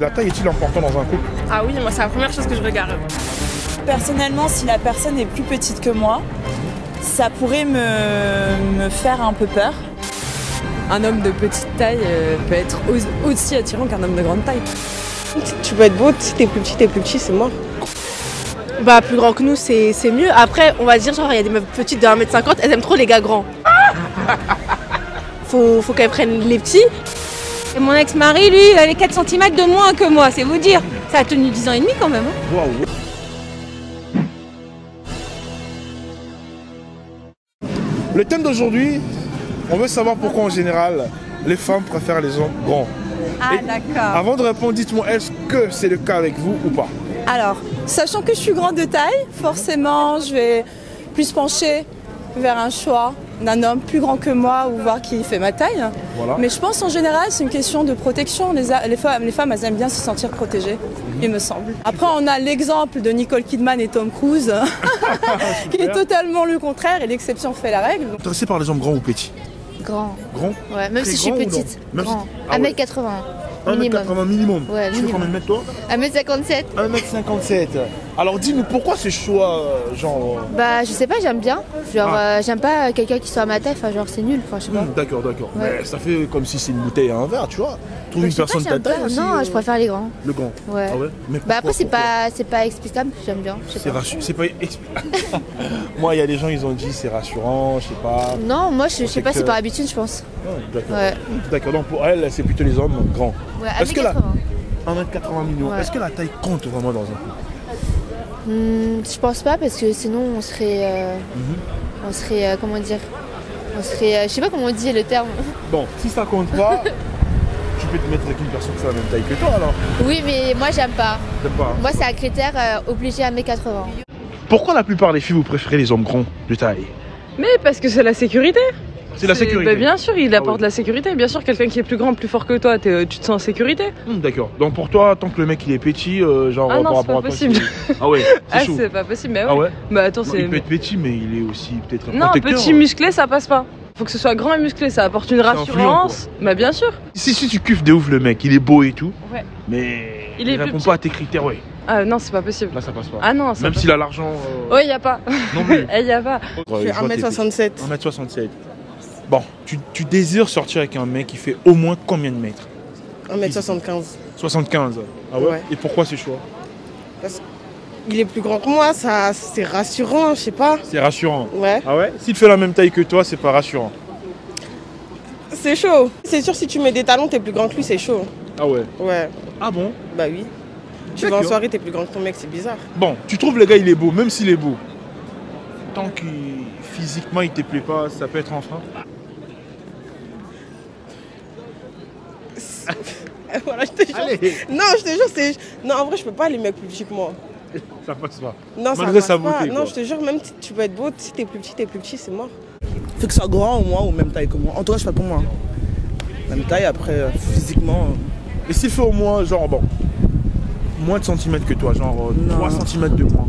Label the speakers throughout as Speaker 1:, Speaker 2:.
Speaker 1: La taille est-il important dans un couple?
Speaker 2: Ah oui, moi c'est la première chose que je regarde.
Speaker 3: Personnellement, si la personne est plus petite que moi, ça pourrait me faire un peu peur.
Speaker 4: Un homme de petite taille peut être aussi attirant qu'un homme de grande taille.
Speaker 5: Tu peux être beau, si t'es plus petit, c'est mort.
Speaker 2: Bah plus grand que nous c'est mieux. Après on va dire genre il y a des meufs petites de 1m50, elles aiment trop les gars grands. Faut qu'elles prennent les petits.
Speaker 6: Et mon ex-mari, lui, il est 4 cm de moins que moi, c'est vous dire. Ça a tenu 10 ans et demi quand même. Hein.
Speaker 1: Waouh. Le thème d'aujourd'hui, on veut savoir pourquoi en général les femmes préfèrent les hommes grands.
Speaker 3: Ah d'accord.
Speaker 1: Avant de répondre, dites-moi, est-ce que c'est le cas avec vous ou pas?
Speaker 3: Alors, sachant que je suis grande de taille, forcément je vais plus pencher vers un choix d'un homme plus grand que moi ou voir qui fait ma taille.
Speaker 1: Voilà.
Speaker 3: Mais je pense en général c'est une question de protection. Les femmes elles aiment bien se sentir protégées, il me semble. Après on a l'exemple de Nicole Kidman et Tom Cruise qui est totalement le contraire et l'exception fait la règle.
Speaker 1: Intéressé par les hommes grands ou petits?
Speaker 7: Grand.
Speaker 1: Grand?
Speaker 7: Ouais, même
Speaker 1: Très
Speaker 7: si je suis
Speaker 1: grand ou
Speaker 7: petite.
Speaker 1: non?
Speaker 7: Grand.
Speaker 1: Ah ouais.
Speaker 7: 1m80.
Speaker 1: 1m80 minimum.
Speaker 7: Ouais,
Speaker 1: Tu fais combien de mètres toi?
Speaker 7: 1m57.
Speaker 1: 1m57. Alors dis-nous pourquoi ce choix genre...
Speaker 7: Bah je sais pas, j'aime bien. Genre j'aime pas quelqu'un qui soit à ma taille, enfin genre c'est nul, enfin je sais pas.
Speaker 1: D'accord.
Speaker 7: Ouais.
Speaker 1: Mais ça fait comme si c'est une bouteille à un verre, tu vois. Trouve
Speaker 7: Bah,
Speaker 1: une
Speaker 7: je sais
Speaker 1: personne de
Speaker 7: pas,
Speaker 1: ta
Speaker 7: j'aime
Speaker 1: taille
Speaker 7: pas.
Speaker 1: aussi.
Speaker 7: Non, je préfère les grands.
Speaker 1: Le grand.
Speaker 7: Ouais.
Speaker 1: Ah ouais. Mais
Speaker 7: Bah après
Speaker 1: pourquoi
Speaker 7: c'est pas explicable, j'aime bien. Je sais
Speaker 1: C'est
Speaker 7: pas.
Speaker 1: rassurant. C'est pas. Moi, il y a des gens, ils ont dit c'est rassurant, je sais pas.
Speaker 7: Non, moi je sais pas,
Speaker 1: que-
Speaker 7: c'est par habitude je pense.
Speaker 1: Ah, d'accord.
Speaker 7: Ouais.
Speaker 1: D'accord. Donc pour elle, c'est plutôt les hommes grands.
Speaker 7: Ouais,
Speaker 1: Est-ce que
Speaker 7: 1m80.
Speaker 1: la 1m80 millions.
Speaker 7: Ouais.
Speaker 1: Est-ce que la taille compte vraiment dans un couple?
Speaker 7: Je pense pas parce que sinon on serait comment dire, on serait je sais pas comment on dit le terme.
Speaker 1: Bon, si ça compte pas, tu peux te mettre avec une personne qui fait la même taille que toi alors.
Speaker 7: Oui mais moi j'aime pas.
Speaker 1: T'aimes pas.
Speaker 7: Moi c'est un critère obligé à 1m80.
Speaker 1: Pourquoi la plupart des filles vous préférez les hommes grands de taille?
Speaker 4: Mais parce que c'est la sécurité.
Speaker 1: C'est la sécurité.
Speaker 4: Bah, bien sûr, il apporte
Speaker 1: oui.
Speaker 4: la sécurité. Bien sûr, quelqu'un qui est plus grand, plus fort que toi, tu te sens en sécurité.
Speaker 1: D'accord. Donc pour toi, tant que le mec il est petit, genre
Speaker 4: Ah non,
Speaker 1: par
Speaker 4: c'est pas
Speaker 1: rapport à toi.
Speaker 4: possible.
Speaker 1: Ah ouais,
Speaker 4: Ah,
Speaker 1: c'est chaud.
Speaker 4: c'est pas possible, mais ouais.
Speaker 1: Ah ouais.
Speaker 4: Bah attends,
Speaker 1: Non,
Speaker 4: c'est.
Speaker 1: il peut être petit, mais il est aussi peut-être un
Speaker 4: Non,
Speaker 1: protecteur.
Speaker 4: petit musclé, ça passe pas. Faut que ce soit grand et musclé, ça apporte une
Speaker 1: influent,
Speaker 4: rassurance. Bah bien sûr.
Speaker 1: Si tu kiffes de ouf le mec, il est beau et tout,
Speaker 4: Ouais.
Speaker 1: mais
Speaker 4: Il est plus
Speaker 1: répond
Speaker 4: petit.
Speaker 1: pas à tes critères, ouais.
Speaker 4: Ah non, c'est pas possible.
Speaker 1: Là ça passe pas.
Speaker 4: Ah non, ça
Speaker 1: Même
Speaker 4: passe
Speaker 1: s'il a l'argent.
Speaker 4: pas. Ouais, y a pas.
Speaker 1: Non plus.
Speaker 4: Eh, y a pas.
Speaker 5: Je fais 1m67.
Speaker 1: 1m67. Bon, tu désires sortir avec un mec qui fait au moins combien de mètres?
Speaker 5: 1m75.
Speaker 1: 75. Ah ouais,
Speaker 5: Ouais.
Speaker 1: Et pourquoi ce choix?
Speaker 5: Il est plus grand que moi, ça c'est rassurant, je sais pas.
Speaker 1: C'est rassurant.
Speaker 5: Ouais.
Speaker 1: Ah ouais? S'il fait la même taille que toi, c'est pas rassurant.
Speaker 5: C'est chaud. C'est sûr si tu mets des talons, t'es plus grand que lui, c'est chaud.
Speaker 1: Ah ouais.
Speaker 5: Ouais.
Speaker 1: Ah bon?
Speaker 5: Bah oui. Tu vas en
Speaker 1: D'accord.
Speaker 5: soirée, t'es plus grand que ton mec, c'est bizarre.
Speaker 1: Bon, tu trouves le gars il est beau, même s'il est beau. Tant que physiquement il te plaît pas, ça peut être un frein.
Speaker 5: Voilà, je te jure.
Speaker 1: Allez,
Speaker 5: Non, je te jure, c'est. Non, en vrai, je peux pas les mecs plus petits que moi.
Speaker 1: ça passe pas.
Speaker 5: Non,
Speaker 1: Malgré
Speaker 5: ça
Speaker 1: sa
Speaker 5: passe pas.
Speaker 1: beauté,
Speaker 5: Non,
Speaker 1: quoi.
Speaker 5: je te jure, même si tu peux être beau, si t'es plus petit, c'est mort.
Speaker 8: Faut que ça soit grand au moins ou même taille que moi. En tout cas, je sais pas pour moi. Même taille, après, physiquement.
Speaker 1: Et s'il fait au moins, genre, bon, moins de centimètres que toi, genre
Speaker 8: Non.
Speaker 1: 3 centimètres de moins.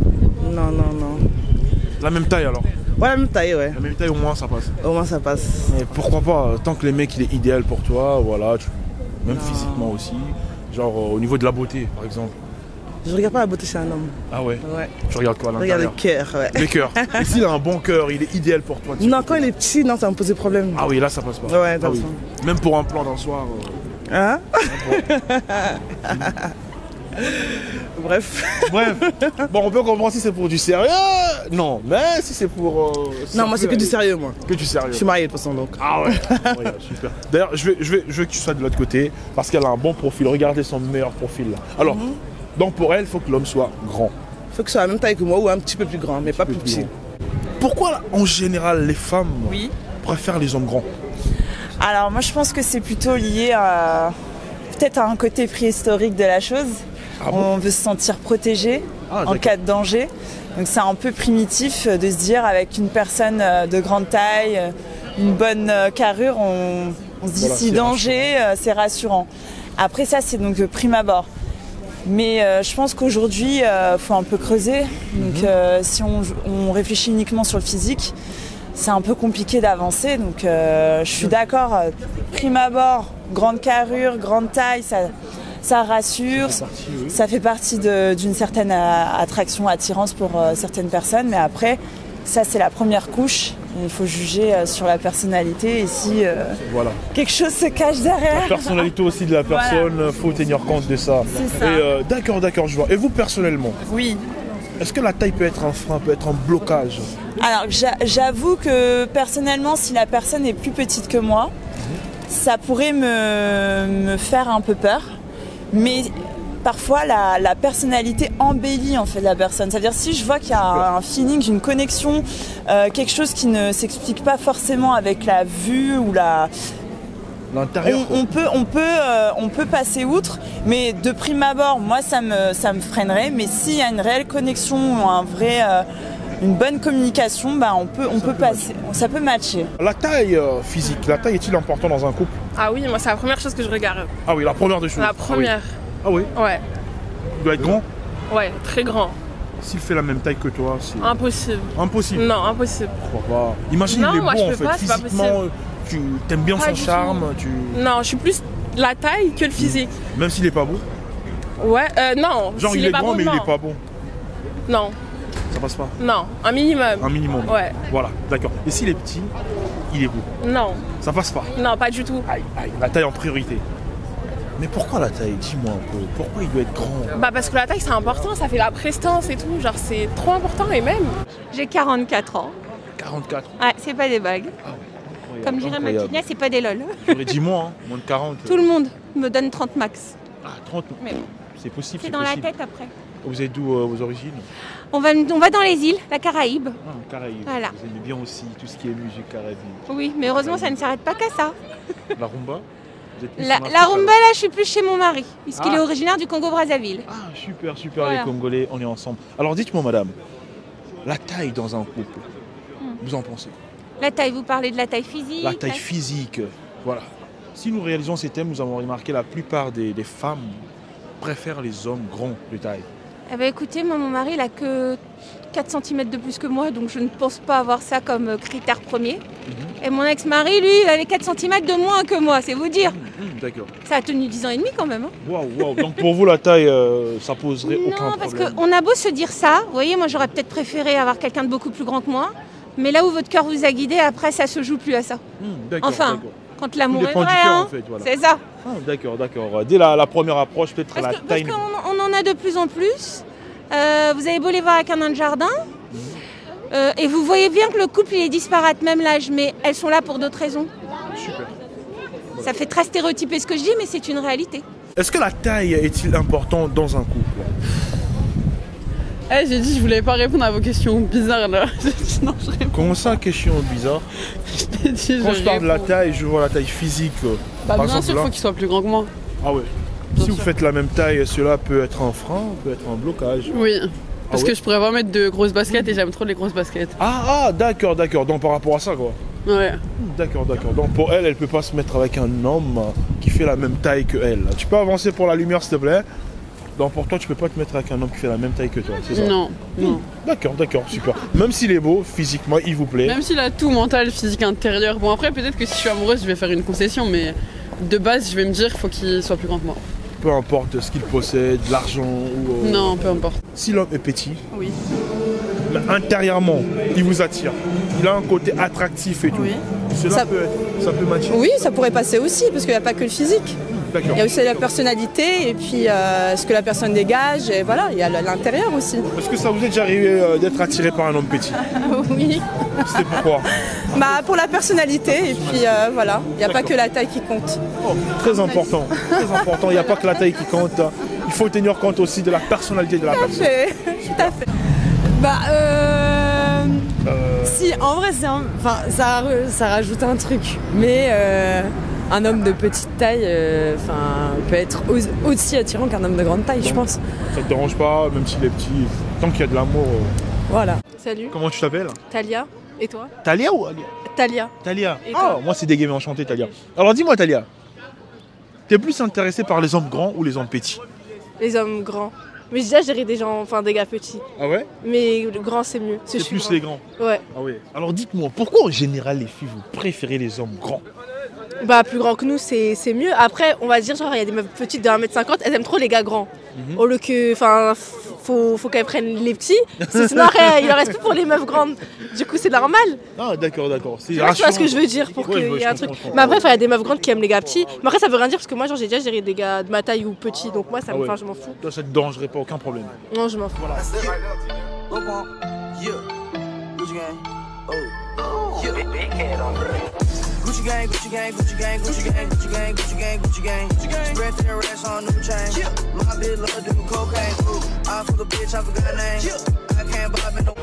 Speaker 8: Non.
Speaker 1: La même taille alors.
Speaker 8: Ouais, la même taille, ouais.
Speaker 1: La même taille au moins ça passe.
Speaker 8: Au moins, ça passe.
Speaker 1: Mais pourquoi pas, tant que le mec il est idéal pour toi, voilà, même physiquement aussi. Genre au niveau de la beauté par exemple.
Speaker 8: Je regarde pas la beauté chez un homme.
Speaker 1: Ah ouais.
Speaker 8: Ouais.
Speaker 1: Tu regardes quoi à
Speaker 8: Je regarde le
Speaker 1: l'intérieur?
Speaker 8: cœur, ouais.
Speaker 1: Le cœur. Et s'il a un bon cœur, il est idéal pour toi. tu
Speaker 8: Non,
Speaker 1: peux
Speaker 8: quand
Speaker 1: te-
Speaker 8: il est petit, non, ça va me poser problème.
Speaker 1: Ah oui, là ça passe pas.
Speaker 8: Ouais,
Speaker 1: Ah oui. Même pour un plan d'un soir.
Speaker 8: Hein? Bref.
Speaker 1: Bref. Bon, on peut comprendre si c'est pour du sérieux. Non, mais si c'est pour.
Speaker 8: Non, moi, c'est que du sérieux, moi.
Speaker 1: Que du sérieux.
Speaker 8: Je suis marié de toute façon, donc.
Speaker 1: Ah ouais. Ouais, super. D'ailleurs, je veux que tu sois de l'autre côté parce qu'elle a un bon profil. Regardez son meilleur profil là. Alors, donc pour elle, il faut que l'homme soit grand.
Speaker 8: Faut que ce soit la même taille que moi ou un petit peu plus grand, mais pas plus
Speaker 1: Plus
Speaker 8: petit.
Speaker 1: grand. Pourquoi là, en général les femmes
Speaker 3: Oui.
Speaker 1: préfèrent les hommes grands?
Speaker 3: Alors moi je pense que c'est plutôt lié à peut-être à un côté préhistorique de la chose.
Speaker 1: Ah bon?
Speaker 3: On veut se sentir protégé
Speaker 1: Ah,
Speaker 3: en
Speaker 1: d'accord.
Speaker 3: cas de danger. Donc c'est un peu primitif de se dire avec une personne de grande taille, une bonne carrure, on se dit
Speaker 1: Voilà,
Speaker 3: si
Speaker 1: c'est
Speaker 3: danger, c'est rassurant. Après ça c'est donc de prime abord. Mais je pense qu'aujourd'hui, il faut un peu creuser. Donc si on réfléchit uniquement sur le physique, c'est un peu compliqué d'avancer. Donc je suis d'accord, prime abord, grande carrure, grande taille, ça rassure, ça fait partie d'une certaine attraction, attirance pour certaines personnes, mais après, ça c'est la première couche. Il faut juger sur la personnalité et si quelque chose se cache derrière.
Speaker 1: La personnalité aussi de la personne, il faut tenir compte de ça.
Speaker 3: C'est ça.
Speaker 1: Et d'accord, je vois. Et vous personnellement,
Speaker 3: oui.
Speaker 1: Est-ce que la taille peut être un frein, peut être un blocage?
Speaker 3: Alors j'avoue que personnellement, si la personne est plus petite que moi, ça pourrait me faire un peu peur. Mais parfois, la personnalité embellit en fait la personne. C'est-à-dire si je vois qu'il y a un feeling, une connexion, quelque chose qui ne s'explique pas forcément avec la vue ou
Speaker 1: l'intérieur.
Speaker 3: On peut passer outre, mais de prime abord, moi ça me freinerait. Mais s'il y a une réelle connexion, une bonne communication, on peut passer, ça peut matcher.
Speaker 1: La taille physique, la taille est-il important dans un couple?
Speaker 5: Ah oui, moi c'est la première chose que je regarde.
Speaker 1: Ah oui, la première des choses.
Speaker 5: La première.
Speaker 1: Ah oui.
Speaker 5: Ouais.
Speaker 1: Il doit être grand?
Speaker 5: Ouais, très grand.
Speaker 1: S'il fait la même taille que toi, c'est...
Speaker 5: Impossible.
Speaker 1: Impossible?
Speaker 5: Non, impossible.
Speaker 1: Pourquoi pas? Imagine,
Speaker 5: non,
Speaker 1: il est
Speaker 5: moi,
Speaker 1: beau
Speaker 5: je
Speaker 1: en
Speaker 5: peux
Speaker 1: fait,
Speaker 5: pas, c'est pas
Speaker 1: physiquement, tu aimes bien
Speaker 5: pas
Speaker 1: son
Speaker 5: du
Speaker 1: charme,
Speaker 5: tout. Non, je suis plus la taille que le physique.
Speaker 1: Même s'il est pas beau?
Speaker 5: Ouais, non.
Speaker 1: Genre il est grand mais il est pas bon?
Speaker 5: Non.
Speaker 1: Ça passe pas?
Speaker 5: Non, un minimum.
Speaker 1: Un minimum?
Speaker 5: Ouais.
Speaker 1: Voilà, d'accord. Et s'il est petit, il est beau?
Speaker 5: Non.
Speaker 1: Ça passe pas?
Speaker 5: Non, pas du tout.
Speaker 1: Aïe, la taille en priorité. Mais pourquoi la taille? Dis-moi un peu. Pourquoi il doit être grand?
Speaker 5: Parce que la taille c'est important, ça fait la prestance et tout. Genre c'est trop important et même.
Speaker 6: J'ai 44 ans.
Speaker 1: 44?
Speaker 6: Ouais, c'est pas des bagues.
Speaker 1: Ah ouais,
Speaker 6: comme dirait Matinée, c'est pas des lol.
Speaker 1: J'aurais dit moins, moins de 40.
Speaker 6: Tout le monde me donne 30 max.
Speaker 1: Ah, 30?
Speaker 6: Mais bon.
Speaker 1: C'est possible.
Speaker 6: C'est dans la tête après.
Speaker 1: Vous êtes d'où vos origines?
Speaker 6: On va dans les îles, la Caraïbe.
Speaker 1: Ah, Caraïbes.
Speaker 6: Voilà.
Speaker 1: Vous aimez bien aussi tout ce qui est musique caraïbe.
Speaker 6: Oui, mais heureusement ça ne s'arrête pas qu'à ça.
Speaker 1: La rumba?
Speaker 6: La rumba là, je suis plus chez mon mari, puisqu'il est originaire du Congo-Brazzaville.
Speaker 1: Ah, super, voilà. Les Congolais, on est ensemble. Alors dites-moi madame, la taille dans un couple, vous en pensez?
Speaker 6: La taille, vous parlez de la taille physique?
Speaker 1: La taille physique, voilà. Si nous réalisons ces thèmes, nous avons remarqué que la plupart des femmes préfèrent les hommes grands de taille.
Speaker 6: Eh bien écoutez, moi mon mari il a que 4 cm de plus que moi, donc je ne pense pas avoir ça comme critère premier. Et mon ex-mari, lui, il avait 4 cm de moins que moi, c'est vous dire.
Speaker 1: D'accord.
Speaker 6: Ça a tenu 10 ans et demi quand même. Hein.
Speaker 1: Waouh. Donc pour vous, la taille, ça poserait aucun problème? Non,
Speaker 6: parce qu'on a beau se dire ça, vous voyez, moi j'aurais peut-être préféré avoir quelqu'un de beaucoup plus grand que moi, mais là où votre cœur vous a guidé, après ça se joue plus à ça. Enfin, quand l'amour est vrai,
Speaker 1: en fait, voilà.
Speaker 6: C'est ça.
Speaker 1: Ah, d'accord. Dès la première approche, peut-être la taille...
Speaker 6: Parce qu'on en a de plus en plus. Vous avez beau les voir avec un nain de jardin, et vous voyez bien que le couple il est disparate, même l'âge, mais elles sont là pour d'autres raisons.
Speaker 1: Super.
Speaker 6: Ça fait très stéréotypé ce que je dis, mais c'est une réalité.
Speaker 1: Est-ce que la taille est-il important dans un couple?
Speaker 9: J'ai dit je voulais pas répondre à vos questions bizarres là. Non, je réponds.
Speaker 1: Comment ça, question bizarre? Quand je parle de la taille, je vois la taille physique. Par
Speaker 9: bien
Speaker 1: exemple,
Speaker 9: sûr, il faut qu'il soit plus grand que moi.
Speaker 1: Ah ouais. Si vous faites la même taille, cela peut être un frein, peut être un blocage.
Speaker 9: Oui. Parce que je pourrais pas mettre de grosses baskets et j'aime trop les grosses baskets.
Speaker 1: Ah, d'accord. Donc par rapport à ça quoi.
Speaker 9: Ouais.
Speaker 1: D'accord. Donc pour elle, elle peut pas se mettre avec un homme qui fait la même taille que elle. Tu peux avancer pour la lumière s'il te plaît? Donc pour toi, tu peux pas te mettre avec un homme qui fait la même taille que toi, c'est ça?
Speaker 9: Non.
Speaker 1: D'accord, super. Même s'il est beau, physiquement, il vous plaît.
Speaker 9: Même s'il a tout, mental, physique, intérieur. Bon après, peut-être que si je suis amoureuse, je vais faire une concession, mais de base, je vais me dire qu'il faut qu'il soit plus grand que moi.
Speaker 1: Peu importe ce qu'il possède, l'argent ou...
Speaker 9: Non, peu importe.
Speaker 1: Si l'homme est petit,
Speaker 9: oui.
Speaker 1: Mais intérieurement, il vous attire. Il a un côté attractif et tout.
Speaker 10: Oui.
Speaker 1: Ça peut matcher.
Speaker 10: Oui, ça pourrait passer aussi, parce qu'il n'y a pas que le physique.
Speaker 1: D'accord.
Speaker 10: Il y a aussi la personnalité et puis ce que la personne dégage, et voilà, il y a l'intérieur aussi.
Speaker 1: Est-ce que ça vous est déjà arrivé d'être attiré par un homme petit?
Speaker 10: Oui.
Speaker 1: C'était pourquoi?
Speaker 10: Pour la personnalité, et puis voilà, il n'y a pas que la taille qui compte.
Speaker 1: Oh, très important, il n'y a pas que la taille qui compte. Il faut tenir compte aussi de la personnalité de la personne.
Speaker 10: Tout à fait.
Speaker 4: Si, en vrai, ça rajoute un truc. Mais un homme de petite taille peut être aussi attirant qu'un homme de grande taille, je pense.
Speaker 1: Ça te dérange pas, même s'il est petit, tant qu'il y a de l'amour.
Speaker 4: Voilà.
Speaker 2: Salut.
Speaker 1: Comment tu t'appelles?
Speaker 2: Talia. Et toi?
Speaker 1: Talia ou Alia?
Speaker 2: Talia.
Speaker 1: Talia.
Speaker 2: Et toi?
Speaker 1: Moi c'est dégué mais enchanté Talia. Alors dis-moi Talia, t'es plus intéressée par les hommes grands ou les hommes petits?
Speaker 2: Les hommes grands. Mais déjà, je dirais des gars petits.
Speaker 1: Ah ouais?
Speaker 2: Mais le grand, c'est mieux.
Speaker 1: C'est plus les grands?
Speaker 2: Ouais.
Speaker 1: Ah ouais. Alors dites-moi, pourquoi en général les filles vous préférez les hommes grands?
Speaker 2: Bah, plus grand que nous, c'est mieux. Après, on va dire, genre, il y a des meufs petites de 1m50, elles aiment trop les gars grands. Au lieu que, enfin, faut qu'elles prennent les petits, parce que sinon, après, il en reste plus pour les meufs grandes. Du coup, c'est normal.
Speaker 1: Ah, d'accord.
Speaker 2: Tu vois ce que je veux dire pour qu'il y ait un truc. Mais après, il y a des meufs grandes qui aiment les gars petits. Mais après, ça veut rien dire, parce que moi, genre, j'ai déjà géré des gars de ma taille ou petits, donc moi, ça me, je m'en fous.
Speaker 1: Toi, ça te dérangerait pas, aucun problème.
Speaker 2: Non, je m'en fous. Voilà.
Speaker 11: Gucci gang, Gucci gang, Gucci gang, Gucci gang, Gucci gang, Gucci gang, Gucci gang, Gucci gang. Spread their ass on new chain. My bitch love doing cocaine. I fuck a bitch, I forgot her name. I can't bob in the